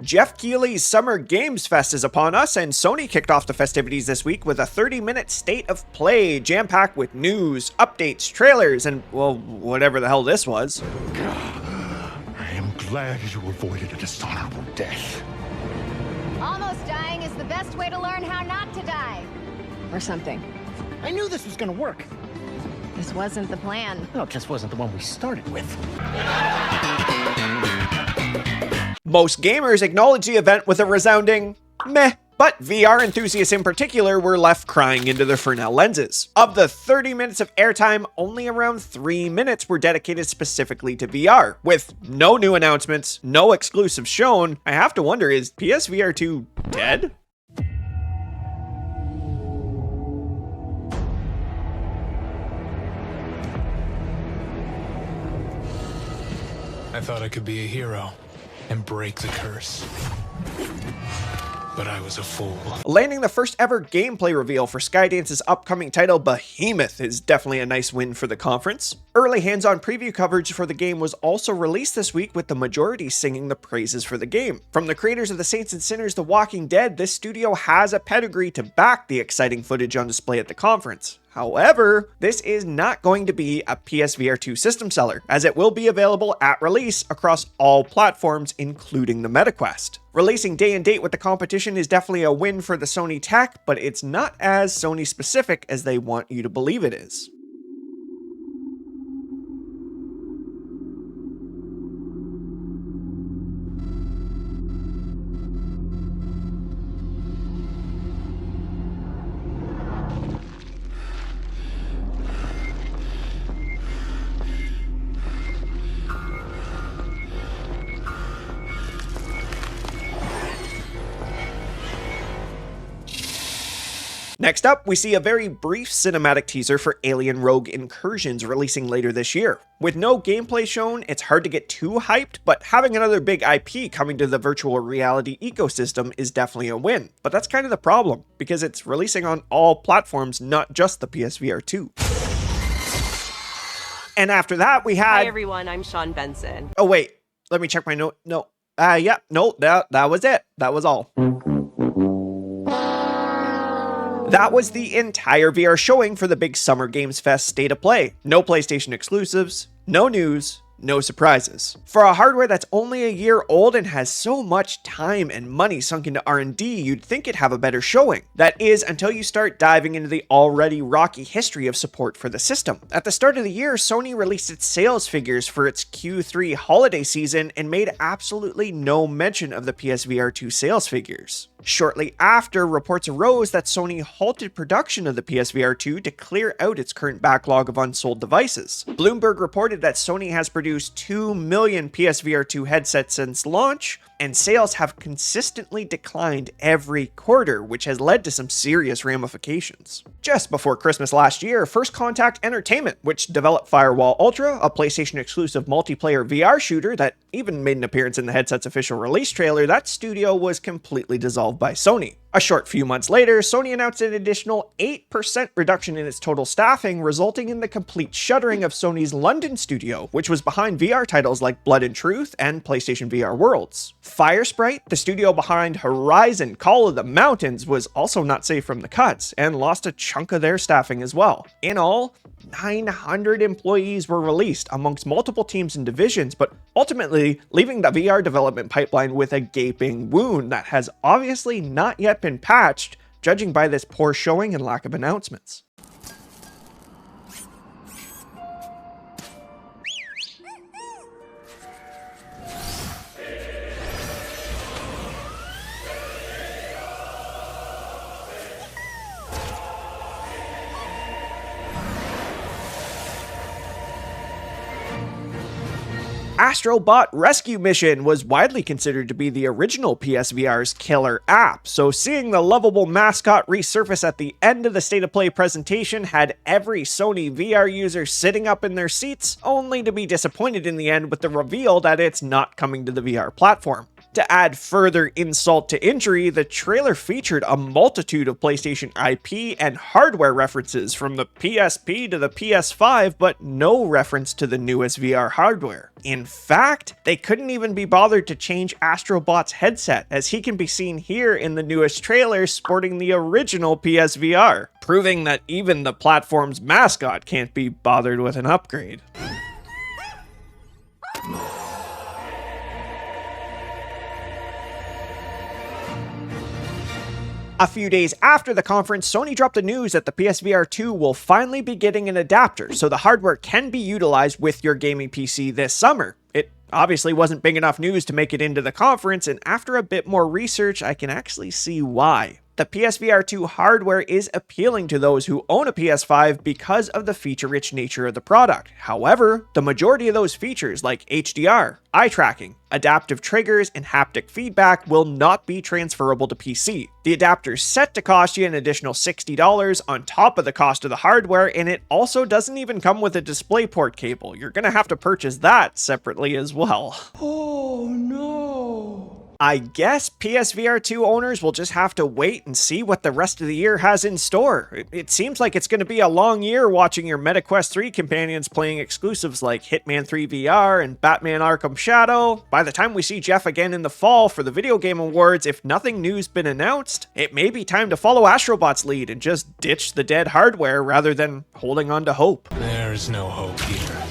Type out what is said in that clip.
Jeff Keighley's Summer Games Fest is upon us, and Sony kicked off the festivities this week with a 30-minute state of play, jam-packed with news, updates, trailers, and, well, whatever the hell this was. I am glad you avoided a dishonorable death. Almost dying is the best way to learn how not to die. Or something. I knew this was gonna work. This wasn't the plan. No, it just wasn't the one we started with. Most gamers acknowledged the event with a resounding meh, but VR enthusiasts in particular were left crying into their Fresnel lenses. Of the 30 minutes of airtime, only around 3 minutes were dedicated specifically to VR. With no new announcements, no exclusives shown, I have to wonder, is PSVR 2 dead? I thought I could be a hero and break the curse. But I was a fool. Landing the first ever gameplay reveal for Skydance's upcoming title, Behemoth, is definitely a nice win for the conference. Early hands-on preview coverage for the game was also released this week, with the majority singing the praises for the game. From the creators of The Saints and Sinners to Walking Dead, this studio has a pedigree to back the exciting footage on display at the conference. However, this is not going to be a PSVR 2 system seller, as it will be available at release across all platforms, including the MetaQuest. Releasing day and date with the competition is definitely a win for the Sony tech, but it's not as Sony specific as they want you to believe it is. Next up, we see a very brief cinematic teaser for Alien Rogue Incursions releasing later this year. With no gameplay shown, it's hard to get too hyped, but having another big IP coming to the virtual reality ecosystem is definitely a win. But that's kind of the problem, because it's releasing on all platforms, not just the PSVR 2. And after that, we had... Hi everyone, I'm Sean Benson. Oh wait, let me check my note. That was it. That was all. That was the entire VR showing for the big Summer Games Fest State of Play. No PlayStation exclusives, no news, no surprises. For a hardware that's only a year old and has so much time and money sunk into R&D, you'd think it'd have a better showing. That is, until you start diving into the already rocky history of support for the system. At the start of the year, Sony released its sales figures for its Q3 holiday season and made absolutely no mention of the PSVR 2 sales figures. Shortly after, reports arose that Sony halted production of the PSVR 2 to clear out its current backlog of unsold devices. Bloomberg reported that Sony has produced 2 million PSVR 2 headsets since launch, and sales have consistently declined every quarter, which has led to some serious ramifications. Just before Christmas last year, First Contact Entertainment, which developed Firewall Ultra, a PlayStation-exclusive multiplayer VR shooter that even made an appearance in the headset's official release trailer, that studio was completely dissolved by Sony. A short few months later, Sony announced an additional 8% reduction in its total staffing, resulting in the complete shuttering of Sony's London studio, which was behind VR titles like Blood and Truth and PlayStation VR Worlds. Firesprite, the studio behind Horizon Call of the Mountains, was also not safe from the cuts and lost a chunk of their staffing as well. In all, 900 employees were released amongst multiple teams and divisions, but ultimately leaving the VR development pipeline with a gaping wound that has obviously not yet been patched, judging by this poor showing and lack of announcements. Astrobot Rescue Mission was widely considered to be the original PSVR's killer app, so seeing the lovable mascot resurface at the end of the State of Play presentation had every Sony VR user sitting up in their seats, only to be disappointed in the end with the reveal that it's not coming to the VR platform. To add further insult to injury, the trailer featured a multitude of PlayStation IP and hardware references from the PSP to the PS5, but no reference to the newest VR hardware. In fact, they couldn't even be bothered to change Astrobot's headset, as he can be seen here in the newest trailer sporting the original PSVR, proving that even the platform's mascot can't be bothered with an upgrade. A few days after the conference, Sony dropped the news that the PSVR 2 will finally be getting an adapter, so the hardware can be utilized with your gaming PC this summer. It obviously wasn't big enough news to make it into the conference, and after a bit more research, I can actually see why. The PSVR 2 hardware is appealing to those who own a PS5 because of the feature-rich nature of the product. However, the majority of those features like HDR, eye tracking, adaptive triggers, and haptic feedback will not be transferable to PC. The adapter's set to cost you an additional $60 on top of the cost of the hardware, and it also doesn't even come with a DisplayPort cable. You're gonna have to purchase that separately as well. Oh no. I guess PSVR 2 owners will just have to wait and see what the rest of the year has in store. It seems like it's going to be a long year watching your MetaQuest 3 companions playing exclusives like Hitman 3 VR and Batman Arkham Shadow. By the time we see Jeff again in the fall for the Video Game Awards, if nothing new's been announced, it may be time to follow Astrobot's lead and just ditch the dead hardware rather than holding on to hope. There's no hope here.